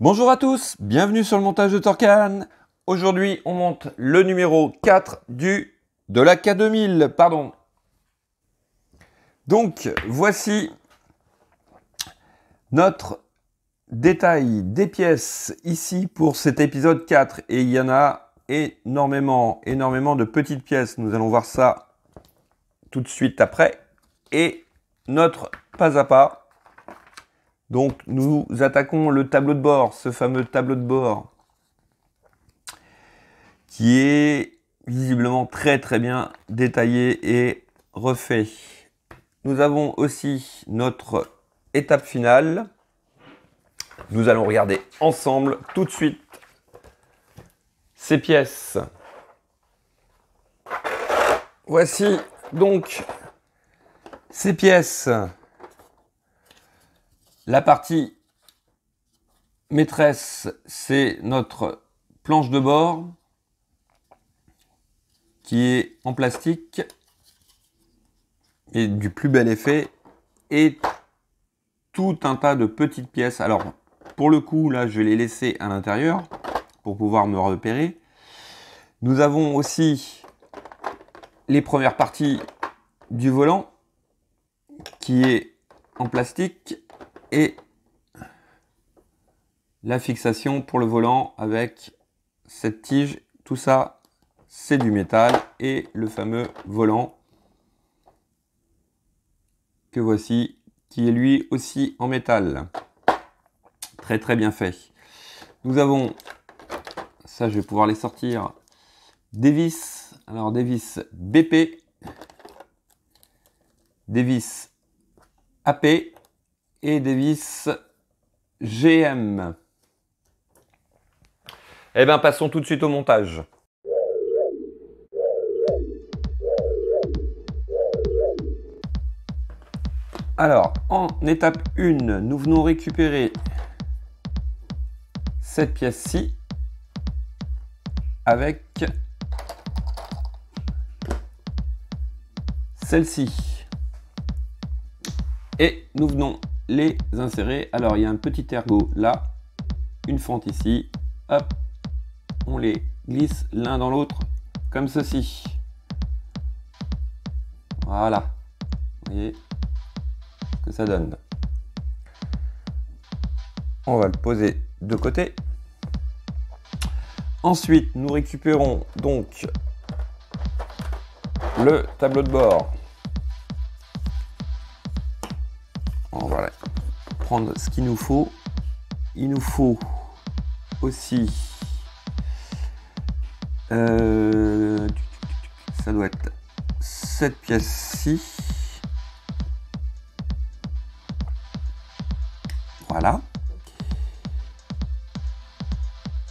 Bonjour à tous, bienvenue sur le montage de Torcan. Aujourd'hui, on monte le numéro 4 de la K2000, pardon. Donc, voici notre détail des pièces ici pour cet épisode 4. Et il y en a énormément de petites pièces. Nous allons voir ça tout de suite après. Et notre pas à pas. Donc, nous attaquons le tableau de bord, ce fameux tableau de bord qui est visiblement très bien détaillé et refait. Nous avons aussi notre étape finale. Nous allons regarder ensemble tout de suite ces pièces. Voici donc ces pièces. La partie maîtresse, c'est notre planche de bord qui est en plastique et du plus bel effet et tout un tas de petites pièces. Alors, pour le coup, là, je vais les laisser à l'intérieur pour pouvoir me repérer. Nous avons aussi les premières parties du volant qui est en plastique et la fixation pour le volant avec cette tige. Tout ça, c'est du métal et le fameux volant que voici, qui est lui aussi en métal. Très bien fait. Nous avons, ça je vais pouvoir les sortir, des vis. Alors des vis BP, des vis AP et des vis GM. Eh bien, passons tout de suite au montage. Alors, en étape 1, nous venons récupérer cette pièce-ci avec celle-ci. Et nous venons les insérer. Alors, il y a un petit ergot là, une fente ici. Hop, on les glisse l'un dans l'autre comme ceci. Voilà. Vous voyez ce que ça donne. On va le poser de côté. Ensuite, nous récupérons donc le tableau de bord. On va prendre ce qu'il nous faut. Il nous faut aussi ça doit être cette pièce-ci. Voilà.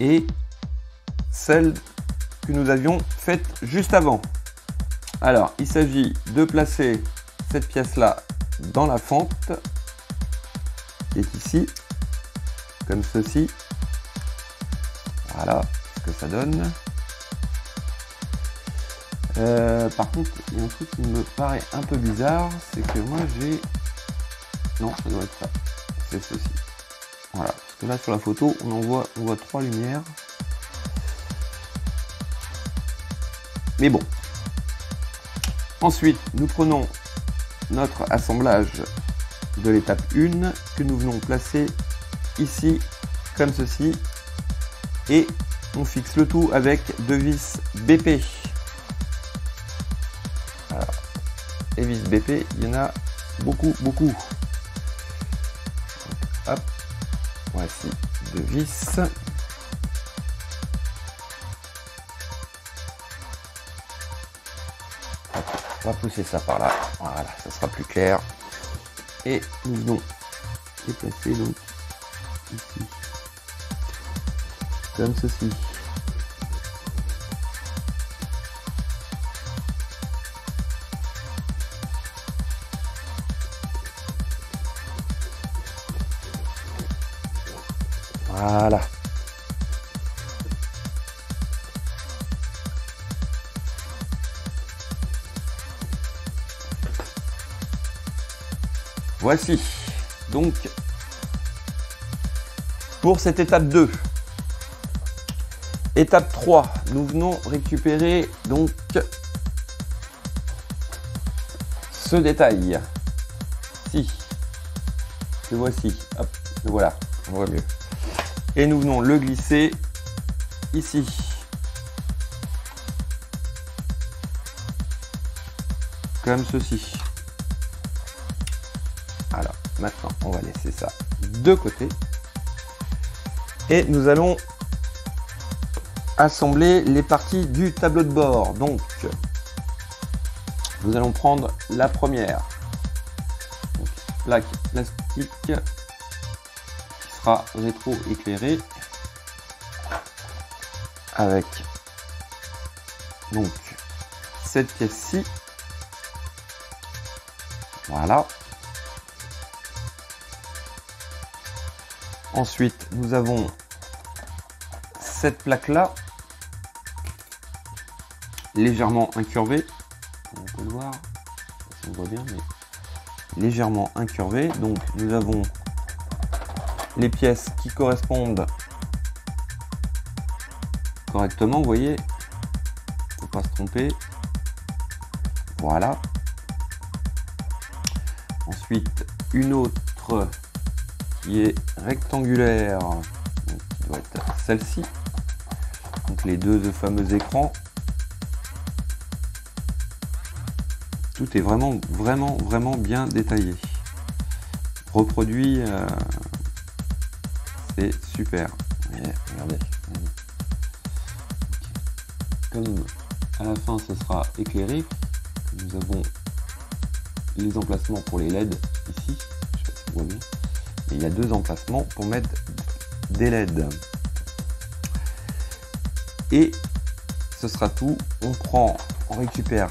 Et celle que nous avions faite juste avant. Alors, il s'agit de placer cette pièce-là dans la fente qui est ici, comme ceci. Voilà ce que ça donne. Par contre, il y a un truc qui me paraît un peu bizarre, c'est que moi j'ai... Non, ça doit être ça. C'est ceci. Voilà. Parce que là sur la photo, on voit 3 lumières. Mais bon. Ensuite, nous prenons notre assemblage de l'étape 1 que nous venons placer ici, comme ceci. Et on fixe le tout avec deux vis BP. Alors, les vis BP, il y en a beaucoup. Hop, voici deux vis. On va pousser ça par là. Voilà, ça sera plus clair. Et nous venons les placer donc ici, comme ceci. Voilà. Voici donc pour cette étape 2. Étape 3, nous venons récupérer donc ce détail. Si, le voici, hop, le voilà, on voit mieux. Et nous venons le glisser ici. Comme ceci. Alors, maintenant, on va laisser ça de côté. Et nous allons assembler les parties du tableau de bord. Donc, nous allons prendre la première. Donc, plaque plastique qui sera rétro-éclairée avec donc cette pièce-ci. Voilà. Ensuite, nous avons cette plaque-là, légèrement incurvée. On peut le voir, on voit bien, mais légèrement incurvée. Donc, nous avons les pièces qui correspondent correctement. Vous voyez, faut pas se tromper. Voilà. Ensuite, une autre qui est rectangulaire, donc, qui doit être celle-ci. Donc les deux fameux écrans. Tout est vraiment bien détaillé. Reproduit, c'est super. Et regardez. Comme à la fin, ce sera éclairé, nous avons les emplacements pour les LED ici. Je sais pas si vous voyez. Et il y a deux emplacements pour mettre des LED. Et ce sera tout. On récupère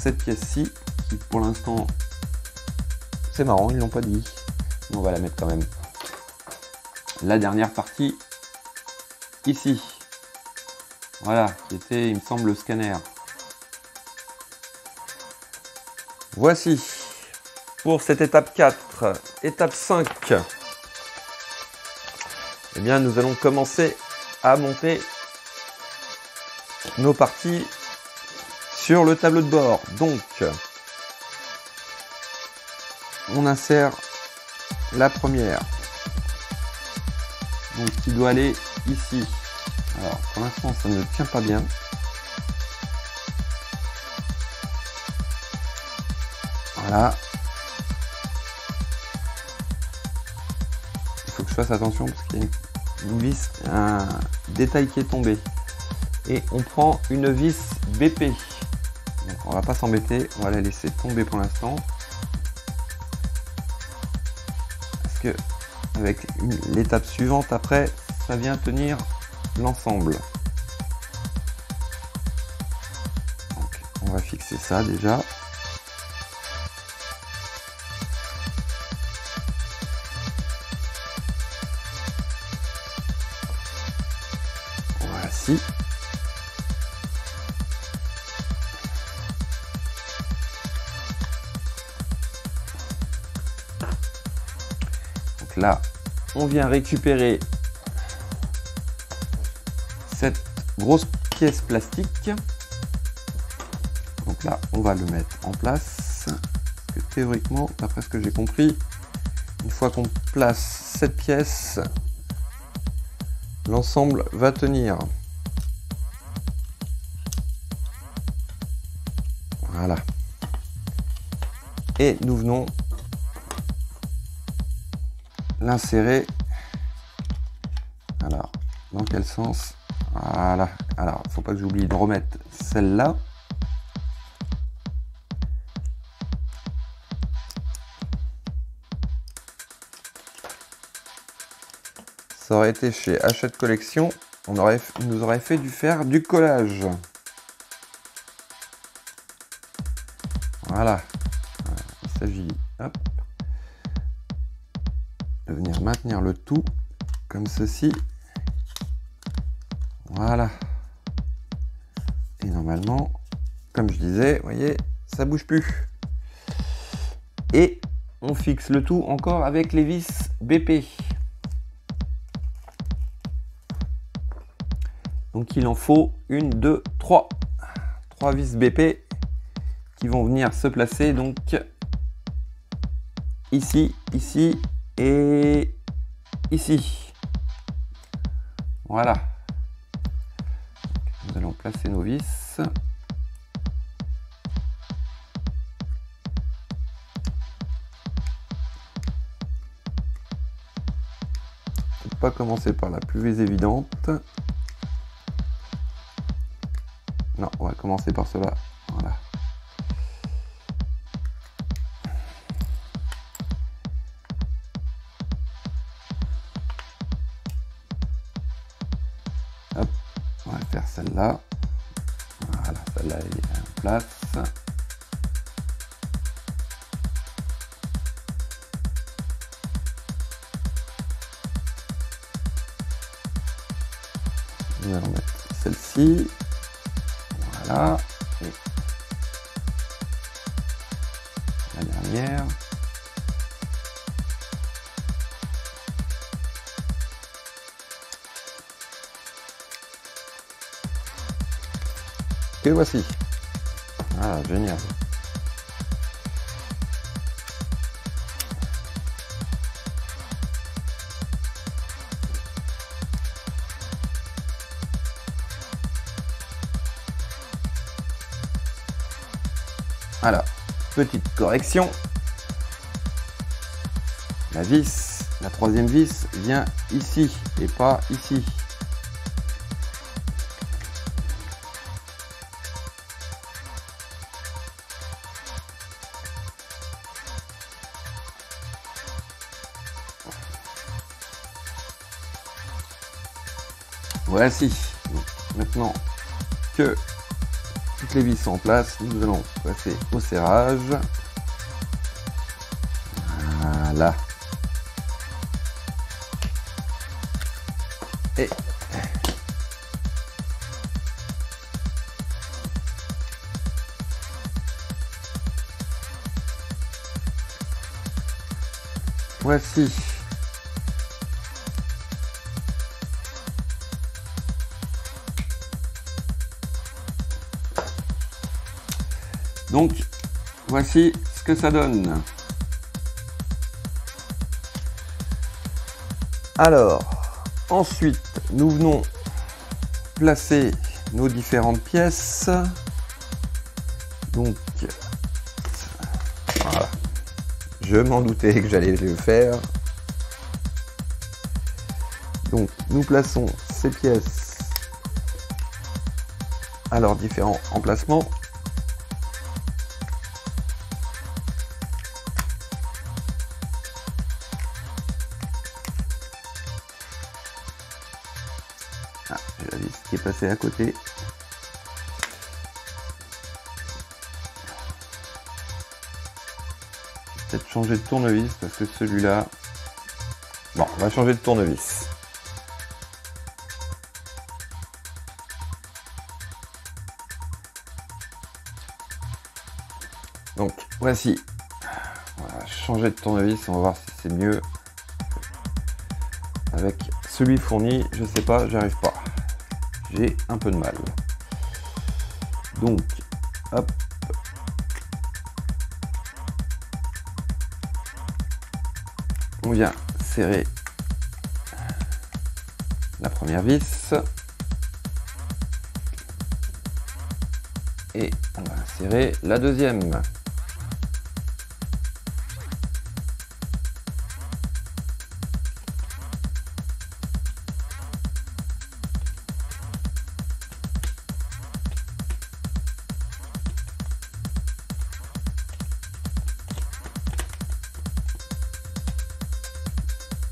cette pièce-ci qui pour l'instant, c'est marrant, ils l'ont pas dit. Mais on va la mettre quand même. La dernière partie ici. Voilà, qui était, il me semble, le scanner. Voici pour cette étape 4. Étape 5. Eh bien, nous allons commencer à monter nos parties sur le tableau de bord. Donc, on insère la première. Donc, qui doit aller ici. Alors, pour l'instant, ça ne tient pas bien. Voilà. Il faut que je fasse attention parce qu'il y a une vis, un détail qui est tombé. Et on prend une vis BP. Donc, on va pas s'embêter, on va la laisser tomber pour l'instant. Parce que avec l'étape suivante après, ça vient tenir l'ensemble. Donc, on va fixer ça déjà. Voici. Donc là, on vient récupérer cette grosse pièce plastique. Donc là, on va le mettre en place. Parce que théoriquement, d'après ce que j'ai compris, une fois qu'on place cette pièce, l'ensemble va tenir. Voilà. Et nous venons l'insérer. Alors, dans quel sens? Voilà. Alors, il ne faut pas que j'oublie de remettre celle-là. Ça aurait été chez Hachette Collection, il nous aurait fait faire du collage. Voilà. Il s'agit de venir maintenir le tout comme ceci. Voilà. Et normalement, comme je disais, vous voyez, ça bouge plus. Et on fixe le tout encore avec les vis BP. Donc il en faut une, deux, trois. 3 vis BP qui vont venir se placer donc ici, ici et ici. Voilà. Nous allons placer nos vis. Pas commencer par la plus évidente. Non, on va commencer par cela. Voilà. Hop, on va faire celle-là. Voilà, celle-là elle est en place. Nous allons mettre celle-ci. Voilà. Et la dernière. Et voici. Ah, génial. Alors, petite correction. La vis, la troisième vis vient ici et pas ici. Voici. Donc, maintenant que toutes les vis sont en place, nous allons passer au serrage. Voilà. Et voici. Donc, voici ce que ça donne. Alors, ensuite, nous venons placer nos différentes pièces. Donc, voilà. Je m'en doutais que j'allais le faire. Donc, nous plaçons ces pièces à leurs différents emplacements. Ah, j'ai la vis qui est passée à côté. Peut-être changer de tournevis parce que celui-là... Bon, on va changer de tournevis. Donc, voici. On va changer de tournevis, on va voir si c'est mieux. Avec celui fourni, je sais pas, j'arrive pas. J'ai un peu de mal. Donc, hop. On vient serrer la première vis. Et on va serrer la deuxième.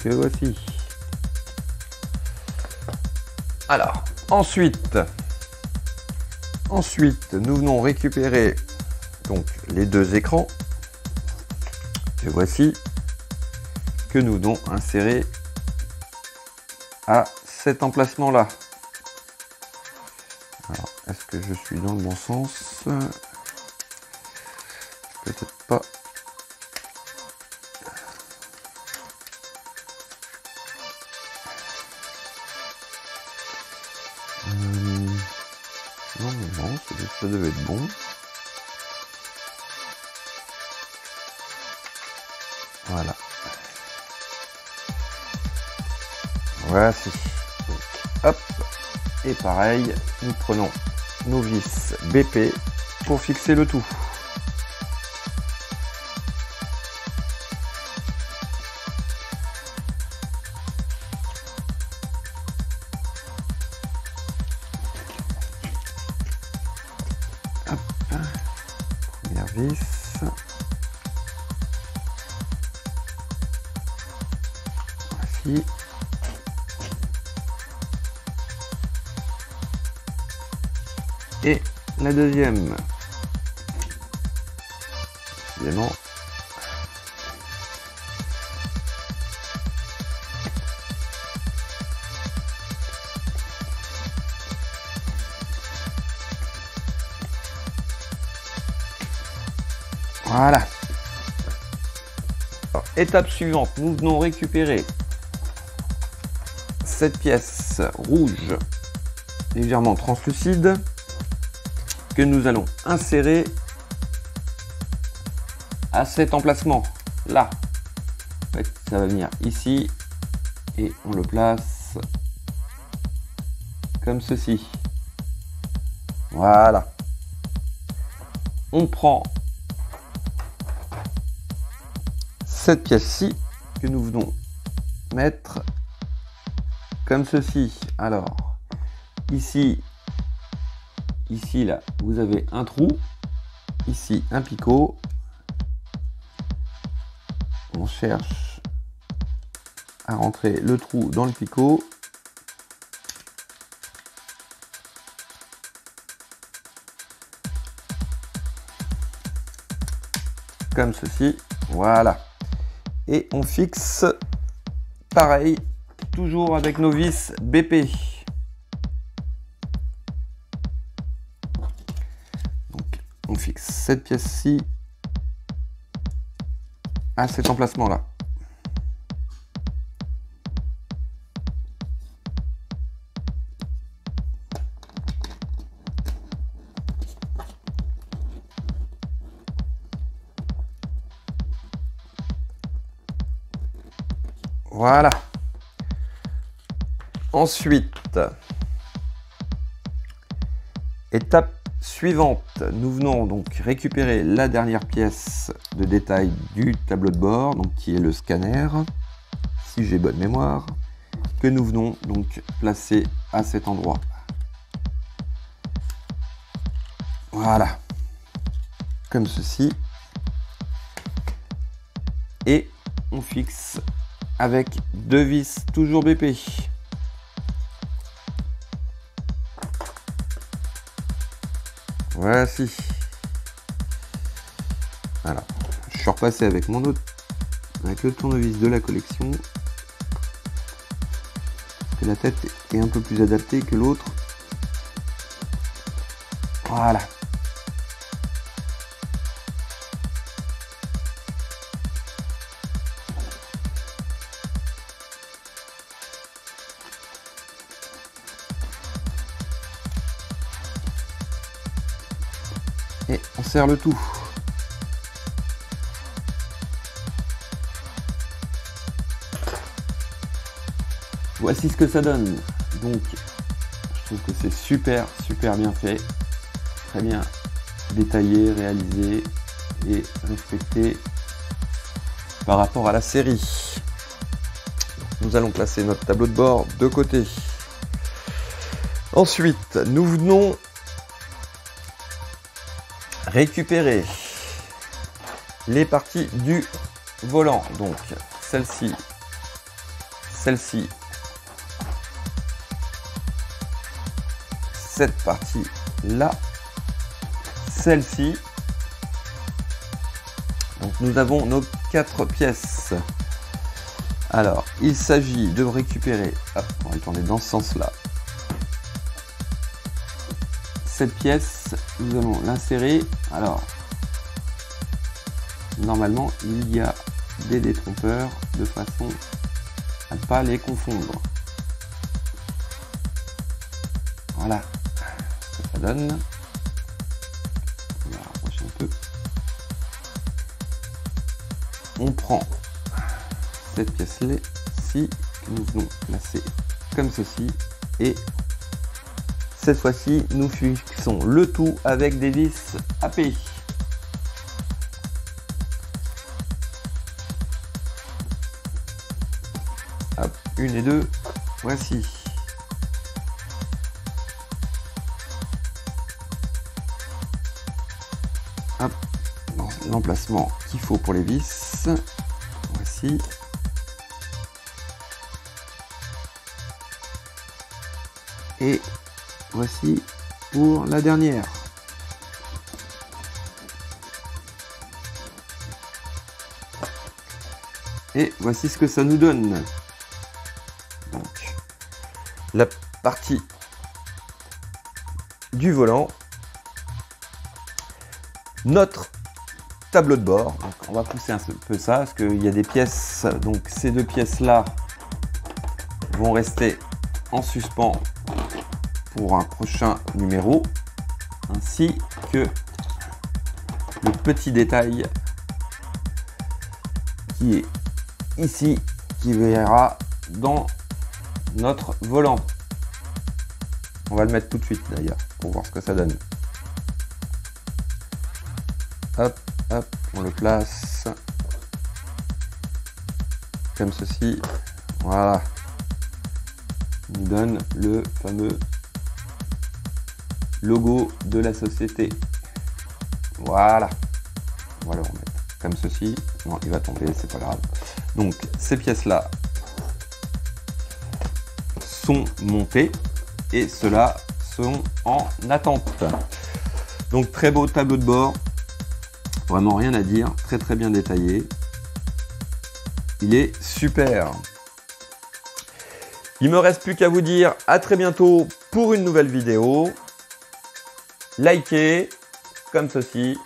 Que voici. Alors, ensuite, nous venons récupérer donc les deux écrans. Que voici, que nous venons insérer à cet emplacement-là. Alors, est-ce que je suis dans le bon sens? Peut-être pas. Ça devait être bon. Voilà. Voici. Donc, hop. Et pareil, nous prenons nos vis BP pour fixer le tout. Hop. Première vis. Voici. Et la deuxième. Évidemment. Voilà. Alors, étape suivante, nous venons récupérer cette pièce rouge légèrement translucide que nous allons insérer à cet emplacement là. En fait, ça va venir ici et on le place comme ceci. Voilà. On prend cette pièce-ci que nous venons mettre comme ceci. Alors, ici, là, vous avez un trou. Ici, un picot. On cherche à rentrer le trou dans le picot. Comme ceci. Voilà. Et on fixe pareil, toujours avec nos vis BP. Donc on fixe cette pièce-ci à cet emplacement-là. Voilà. Ensuite, étape suivante, nous venons donc récupérer la dernière pièce de détail du tableau de bord, donc qui est le scanner, si j'ai bonne mémoire, que nous venons donc placer à cet endroit. Voilà, comme ceci. Et on fixe avec deux vis toujours BP. Voici. Alors, je suis repassé avec mon autre, avec le tournevis de la collection. Parce que la tête est un peu plus adaptée que l'autre. Voilà. Et on serre le tout. Voici ce que ça donne. Donc, je trouve que c'est super bien fait. Très bien détaillé, réalisé et respecté par rapport à la série. Nous allons placer notre tableau de bord de côté. Ensuite, nous venons récupérer les parties du volant. Donc celle-ci, celle-ci, cette partie là, celle-ci. Donc nous avons nos 4 pièces. Alors il s'agit de récupérer, hop, on va le tourner dans ce sens là, cette pièce, nous allons l'insérer. Alors, normalement, il y a des détrompeurs de façon à ne pas les confondre. Voilà ce que ça donne. on prend cette pièce-ci que nous venons placer comme ceci et cette fois-ci nous fixons le tout avec des vis API. Hop, une et deux, voici. Hop, dans l'emplacement qu'il faut pour les vis, voici. Et voici pour la dernière. Et voici ce que ça nous donne. Donc, la partie du volant, notre tableau de bord. Donc, on va pousser un peu ça parce qu'il y a des pièces. Donc ces deux pièces là vont rester en suspens pour un prochain numéro, ainsi que le petit détail qui est ici, qui verra dans notre volant. On va le mettre tout de suite d'ailleurs pour voir ce que ça donne. Hop, hop, on le place comme ceci. Voilà, il nous donne le fameux logo de la société. Voilà, on va le remettre comme ceci. Non, il va tomber, c'est pas grave. Donc ces pièces là sont montées et ceux-là sont en attente. Donc très beau tableau de bord, vraiment rien à dire, très très bien détaillé. Il est super. Il me reste plus qu'à vous dire à très bientôt pour une nouvelle vidéo. Likez comme ceci,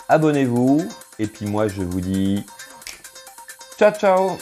abonnez-vous et puis moi je vous dis ciao ciao.